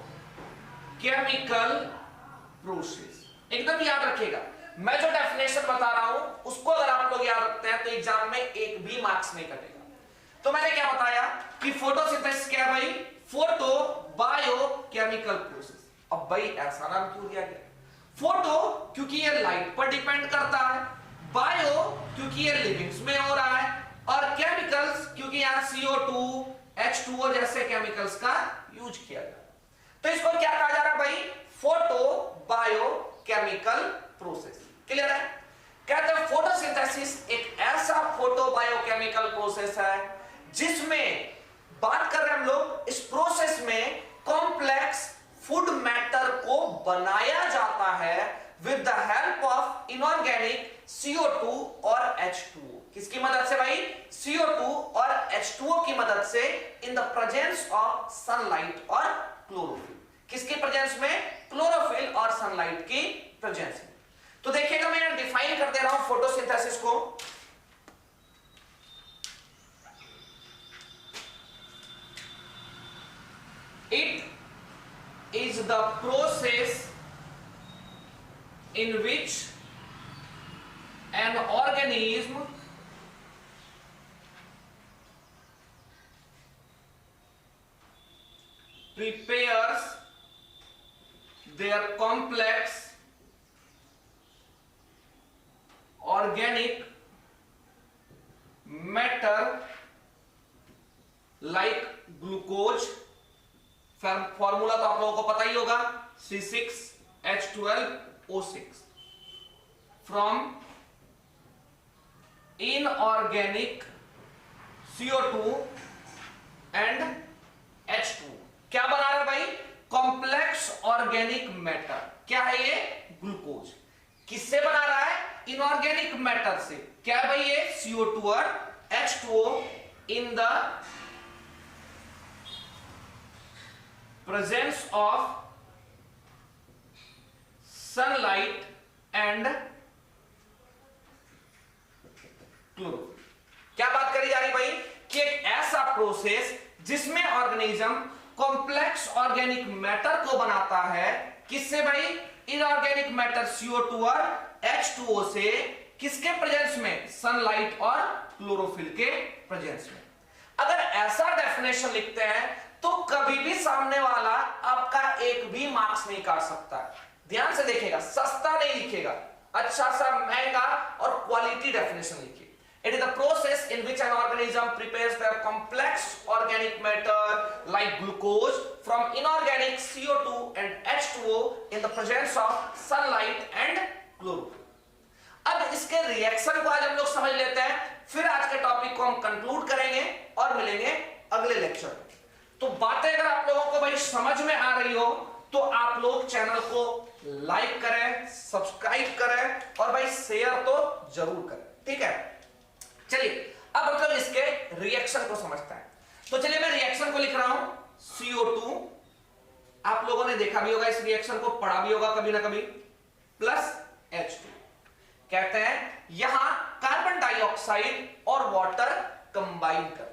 केमिकल प्रोसेस। एकदम याद रखिएगा, मैं जो डेफिनेशन बता रहा हूं उसको अगर आप लोग याद रखते हैं तो एग्जाम में एक भी मार्क्स नहीं कटेगा। तो मैंने क्या बताया कि फोटोसिंथेसिस क्या है भाई? Photo bio chemical process. अब भाई ऐसा नाम क्यों दिया गया? फोटो क्योंकि ये लाइट पर डिपेंड करता है, बायो क्योंकि ये लिविंग्स में हो रहा है, और केमिकल्स क्योंकि यहां CO2, H2O जैसे केमिकल्स का यूज किया जाता है। तो इसको क्या कहा जा रहा है भाई? Photo bio chemical process. Clear है? कहते हैं फोटोसिंथेसिस एक ऐसा फोटो बायो केमिकल प्रोसेस है जिसमें बात कर रहे हैं हम लोग, इस प्रोसेस में कॉम्प्लेक्स फूड मैटर को बनाया जाता है with the help of inorganic CO2 और H2O। किसकी मदद से भाई? CO2 और H2O की मदद से, in the presence of sunlight और क्लोरोफिल। किसके प्रेजेंस में? क्लोरोफिल और सनलाइट की प्रेजेंस में। तो देखिएगा मैं यहां डिफाइन कर दे रहा हूं फोटोसिंथेसिस को। It is the process in which an organism prepares their complex organic matter like glucose। Formula तो आप लोगों को पता ही होगा, C6H12O6 from inorganic CO2 and H2। क्या बना रहा है भाई? Complex organic matter. क्या है ये? ग्लूकोज। किससे बना रहा है? इनऑर्गेनिक मैटर से। क्या है भाई ये? CO2 और H2O in the presence of sunlight and chlorophyll. क्या बात करी जा रही भाई? कि एक ऐसा प्रोसेस जिसमें ऑर्गेनिज्म कॉम्प्लेक्स ऑर्गेनिक मैटर को बनाता है। किससे भाई? इनऑर्गेनिक मैटर CO2 और H2O से। किसके प्रेजेंस में? सनलाइट और क्लोरोफिल के प्रेजेंस में। अगर ऐसा डेफिनेशन लिखते हैं तो कभी भी सामने वाला आपका एक भी मार्क्स नहीं काट सकता। ध्यान से देखिएगा, सस्ता नहीं लिखेगा, अच्छा सा महंगा और क्वालिटी डेफिनेशन लिखिए। It is the process in which an organism prepares their complex organic matter like glucose from inorganic CO2 and H2O in the presence of sunlight and chlorophyll। अब इसके रिएक्शन को आज हम लोग समझ लेते हैं, फिर आज के टॉपिक को हम कंक्लूड करेंगे और मिलेंगे अगले लेक्चर में। तो बातें अगर आप लोगों को भाई समझ में आ रही हो तो आप लोग चैनल को लाइक करें, सब्सक्राइब करें और भाई शेयर तो जरूर करें, ठीक है। चलिए अब मतलब इसके रिएक्शन को समझते हैं। तो चलिए मैं रिएक्शन को लिख रहा हूं CO2, आप लोगों ने देखा भी होगा इस रिएक्शन को, पढ़ा भी होगा कभी ना कभी, प्लस H2। कहते हैं यहां कार्बन डाइऑक्साइड और वाटर कंबाइन करता है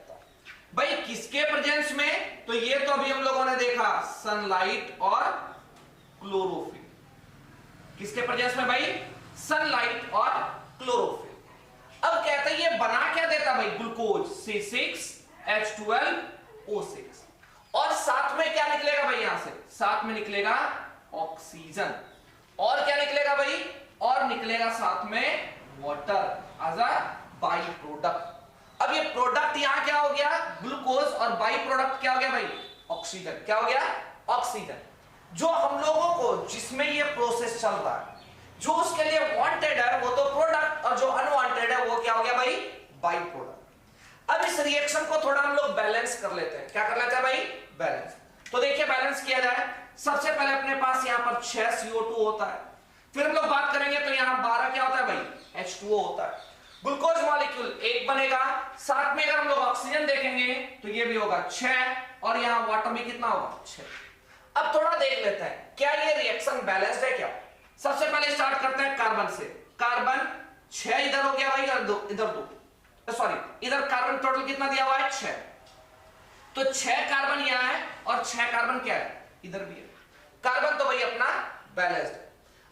भाई किसके प्रेजेंस में, तो ये तो अभी हम लोगों ने देखा सनलाइट और क्लोरोफिल। किसके प्रेजेंस में भाई, सनलाइट और क्लोरोफिल। अब कहते हैं ये बना क्या देता भाई, ग्लूकोज C6H12O6 और साथ में क्या निकलेगा भाई, यहां से साथ में निकलेगा ऑक्सीजन और क्या निकलेगा भाई, और निकलेगा साथ में water as a by product. अब ये प्रोडक्ट यहां क्या हो गया, ग्लूकोज, और बाई प्रोडक्ट क्या हो गया भाई, ऑक्सीजन। क्या हो गया, ऑक्सीजन। जो हम लोगों को जिसमें ये प्रोसेस चल रहा है, जो उसके लिए वांटेड है वो तो प्रोडक्ट, और जो अनवांटेड है वो क्या हो गया भाई, बाई प्रोडक्ट। अब इस रिएक्शन को थोड़ा हम लोग बैलेंस कर लेते हैं। क्या कर लेते हैं भाई, बैलेंस। तो देखिए बैलेंस किया जाए, सबसे पहले अपने पास यहां पर 6 CO2 होता है, फिर हम लोग बात करेंगे तो यहां 12 क्या होता है भाई, H2O होता है। ग्लूकोज मॉलिक्यूल एक बनेगा, साथ में अगर हम लोग ऑक्सीजन देखेंगे तो ये भी होगा 6, और यहां वाटर भी कितना होगा, 6। अब थोड़ा देख लेते हैं क्या ये रिएक्शन बैलेंस्ड है क्या। सबसे पहले स्टार्ट करते हैं कार्बन से। कार्बन 6 इधर हो गया भाई, इधर 2, सॉरी इधर कार्बन टोटल कितना दिया हुआ है, 6। तो 6 कार्बन यहां है और 6 कार्बन क्या है, इधर भी है। कार्बन तो भाई अपना बैलेंस्ड है।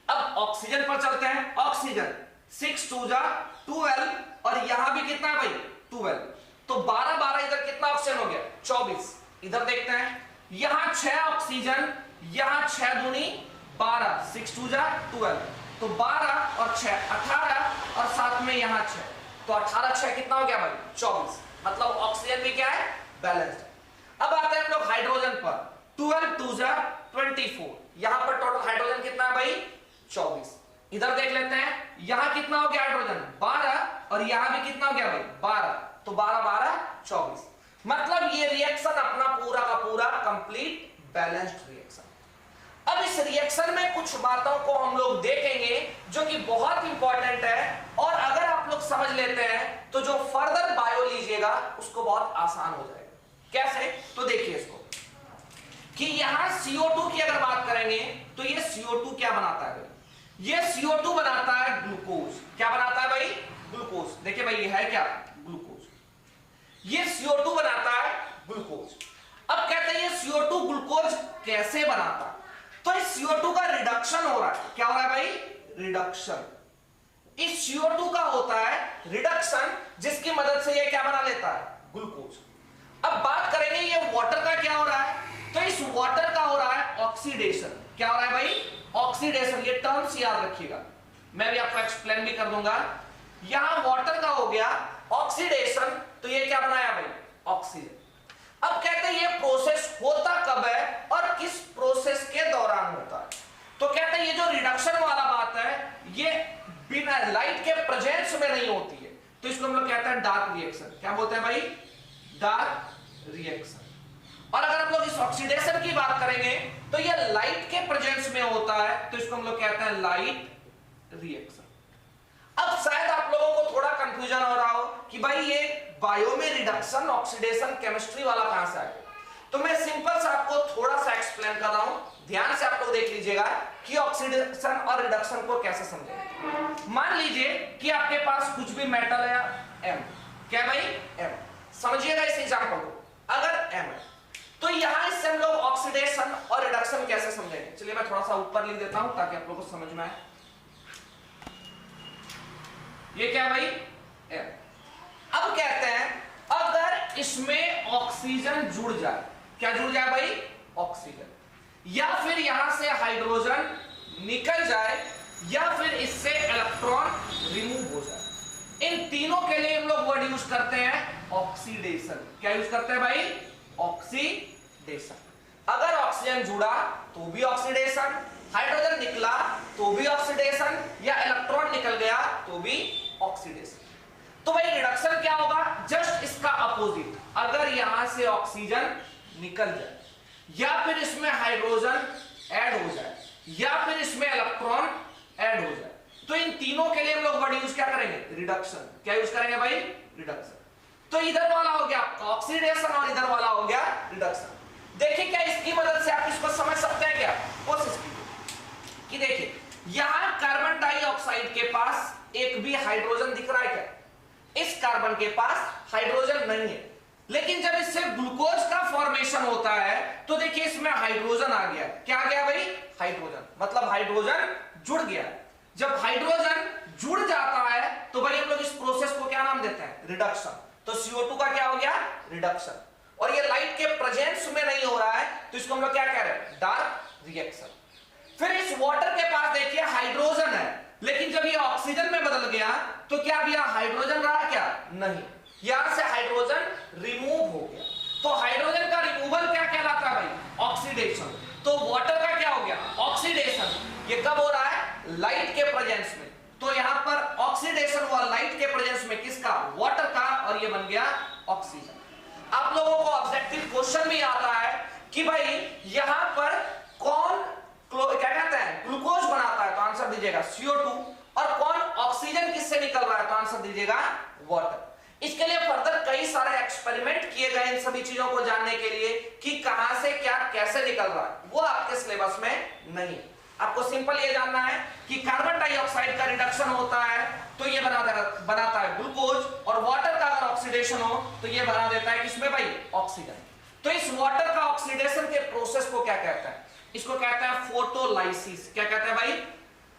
अब ऑक्सीजन पर चलते हैं। ऑक्सीजन 6 2 जा 12, और यहां भी कितना है भाई, 12। तो 12 12 इधर कितना ऑक्सीजन हो गया, 24। इधर देखते हैं, यहां 6 ऑक्सीजन, यहां 6 दूनी 12, 6 2 जा 12, तो 12 और 6 18, और साथ में यहां 6, तो 18 6 कितना हो गया भाई, 24। मतलब ऑक्सीजन भी क्या है, बैलेंस्ड है। अब आते हैं हम लोग हाइड्रोजन पर। 12 2 जा 24, यहां पर टोटल हाइड्रोजन कितना है भाई, 24। इधर देख लेते हैं, यहां कितना हो गया हाइड्रोजन, 12, और यहां भी कितना हो गया भाई, 12, तो 12 12 24। मतलब ये रिएक्शन अपना पूरा का पूरा कंप्लीट बैलेंस्ड रिएक्शन। अब इस रिएक्शन में कुछ बातों को हम लोग देखेंगे जो कि बहुत इंपॉर्टेंट है, और अगर आप लोग समझ लेते हैं तो जो फर्दर बायो लीजिएगा उसको बहुत आसान हो जाएगा। कैसे, तो देखिए इसको कि यहां CO2 की अगर बात करेंगे तो ये CO2 क्या बनाता है भाई, ये CO2 बनाता है ग्लूकोज। क्या बनाता है भाई, ग्लूकोज। देखिए भाई ये है क्या, ग्लूकोज। ये CO2 बनाता है ग्लूकोज। अब कहते हैं ये CO2 ग्लूकोज कैसे बनाता है, तो इस CO2 का रिडक्शन हो रहा है। क्या हो रहा है भाई, रिडक्शन। इस CO2 का होता है रिडक्शन, जिसकी मदद से ये क्या बना लेता है, ग्लूकोज। अब बात करेंगे ये वाटर का क्या हो रहा है, तो इस वाटर का हो रहा है ऑक्सीडेशन। क्या हो रहा है भाई, ऑक्सीडेशन। ये टर्म्स याद रखिएगा, मैं भी आपको एक्सप्लेन भी कर दूंगा। यहां वाटर का हो गया ऑक्सीडेशन, तो ये क्या बनाया भाई, ऑक्सीजन। अब कहते हैं ये प्रोसेस होता कब है और किस प्रोसेस के दौरान होता है, तो कहते हैं ये जो रिडक्शन वाला बात है ये बिना लाइट के प्रेजेंस में नहीं होती है, तो इसको हम लोग कहते हैं डार्क रिएक्शन। क्या बोलते हैं भाई, डार्क रिएक्शन। और अगर हम लोग इस ऑक्सीडेशन की बात करेंगे तो ये लाइट के प्रेजेंस में होता है, तो इसको हम लोग कहते हैं लाइट रिएक्शन। अब शायद आप लोगों को थोड़ा कंफ्यूजन हो रहा हो कि भाई ये बायो में रिडक्शन, ऑक्सीडेशन, केमिस्ट्री वाला कहां से आ गया, तो मैं सिंपल से आपको थोड़ा सा एक्सप्लेन कर रहा हूं। ध्यान से आप लोग देख लीजिएगा कि ऑक्सीडेशन और रिडक्शन को कैसे समझेंगे। मान लीजिए कि आपके पास कुछ भी मेटल है M, क्या भाई, M। समझिएगा इस एग्जांपल को, अगर M है तो यहां इससे हम लोग ऑक्सीडेशन और रिडक्शन कैसे समझेंगे। चलिए मैं थोड़ा सा ऊपर लिख देता हूं ताकि आप लोगों को समझ में आए। ये क्या है भाई, M। अब कहते हैं अगर इसमें ऑक्सीजन जुड़ जाए, क्या जुड़ जाए भाई, ऑक्सीजन, या फिर यहां से हाइड्रोजन निकल जाए, या फिर इससे इलेक्ट्रॉन रिमूव हो जाए, इन तीनों के लिए हम लोग वर्ड यूज करते हैं ऑक्सीडेशन। क्या यूज करते हैं भाई, ऑक्सीडेशन। अगर ऑक्सीजन जुड़ा तो भी ऑक्सीडेशन, हाइड्रोजन निकला तो भी ऑक्सीडेशन, या इलेक्ट्रॉन निकल गया तो भी ऑक्सीडेशन। तो भाई रिडक्शन क्या होगा, जस्ट इसका अपोजिट। अगर यहां से ऑक्सीजन निकल जाए, या फिर इसमें हाइड्रोजन ऐड हो जाए, या फिर इसमें इलेक्ट्रॉन ऐड हो जाए। तो इन तीनों के लिए हम लोग वर्ड यूज क्या करेंगे? रिडक्शन। क्या यूज करेंगे भाई? रिडक्शन। तो इधर वाला हो गया ऑक्सीडेशन और इधर वाला हो गया रिडक्शन। देखिए क्या इसकी मदद से आप इसको समझ सकते हैं क्या? कोशिश कीजिए कि देखिए यहां कार्बन डाइऑक्साइड के पास एक भी हाइड्रोजन दिख रहा है क्या? इस कार्बन के पास हाइड्रोजन नहीं है, लेकिन जब इससे ग्लूकोज का फॉर्मेशन होता है तो देखिए इसमें हाइड्रोजन आ गया। क्या आ गया भाई? हाइड्रोजन। मतलब हाइड्रोजन जुड़ गया। जब हाइड्रोजन जुड़ जाता है तो भाई हम लोग इस प्रोसेस को क्या नाम देते हैं? रिडक्शन। तो CO2 का क्या हो गया? रिडक्शन। और ये लाइट के प्रेजेंस में नहीं हो रहा है तो इसको हम लोग क्या कह रहे हैं? Dark reaction. फिर इस वाटर के पास देखिए हाइड्रोजन है, लेकिन जब ये ऑक्सीजन में बदल गया तो क्या अब यहां हाइड्रोजन रहा क्या? नहीं, यहां से हाइड्रोजन रिमूव हो गया। तो हाइड्रोजन का रिमूवल क्या कहलाता है भाई? ऑक्सीडेशन। तो वाटर का क्या हो गया? ऑक्सीडेशन। ये कब हो रहा है? लाइट के प्रेजेंस में। तो यहां पर ऑक्सीडेशन हुआ लाइट के प्रेजेंस में, किसका? वाटर का, और ये बन गया ऑक्सीजन। आप लोगों को ऑब्जेक्टिव क्वेश्चन भी आता है कि भाई यहां पर कौन क्या कहते हैं? ग्लूकोज बनाता है, तो आंसर दीजिएगा CO2। और कौन ऑक्सीजन किससे निकल रहा है? तो आंसर दीजिएगा वाटर। इसके लिए फर्दर कई सारे एक्सपेरिमेंट किए गए इन सभी चीजों को जानने के लिए कि कहां से क्या कैसे निकल रहा है, वो आपके सिलेबस में नहीं। आपको सिंपल ये जानना है कि कार्बन डाइऑक्साइड का रिडक्शन होता है तो ये बनाता है ग्लूकोज, और वाटर का अगर ऑक्सीडेशन हो तो ये बना देता है किसमें भाई? ऑक्सीजन। तो इस वाटर का ऑक्सीडेशन के प्रोसेस को क्या कहते हैं? इसको कहते हैं फोटोलाइसिस। क्या कहते हैं भाई?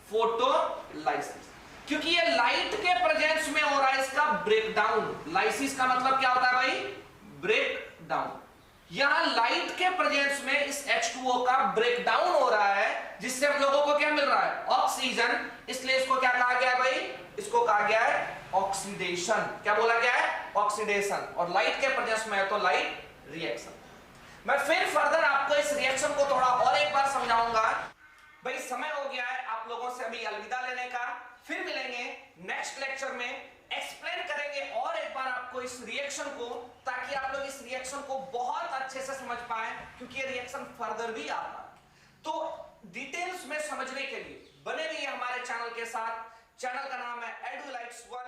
फोटोलाइसिस। क्योंकि ये लाइट के प्रेजेंस में हो रहा है इसका ब्रेकडाउन। लाइसिस का मतलब क्या होता है भाई? ब्रेकडाउन। यहां लाइट के प्रेजेंस में इस H2O का ब्रेकडाउन हो रहा है, जिससे हम लोगों को क्या मिल रहा है? ऑक्सीजन। इसलिए इसको क्या कहा गया भाई? इसको कहा गया है ऑक्सीडेशन। क्या बोला गया है? ऑक्सीडेशन। और लाइट के प्रेजेंस में है तो लाइट रिएक्शन। मैं फिर फर्दर आपको इस रिएक्शन को थोड़ा और एक बार समझाऊंगा। भाई समय हो गया है आप लोगों से अभी अलविदा लेने का। फिर मिलेंगे नेक्स्ट लेक्चर में, एक्सप्लेन करेंगे और एक बार आपको इस रिएक्शन को, ताकि आप लोग इस रिएक्शन को बहुत अच्छे से समझ पाए, क्योंकि ये रिएक्शन फर्दर भी आता है। तो डिटेल्स में समझने के लिए बने रहिए हमारे चैनल के साथ। चैनल का नाम है EduLights 1।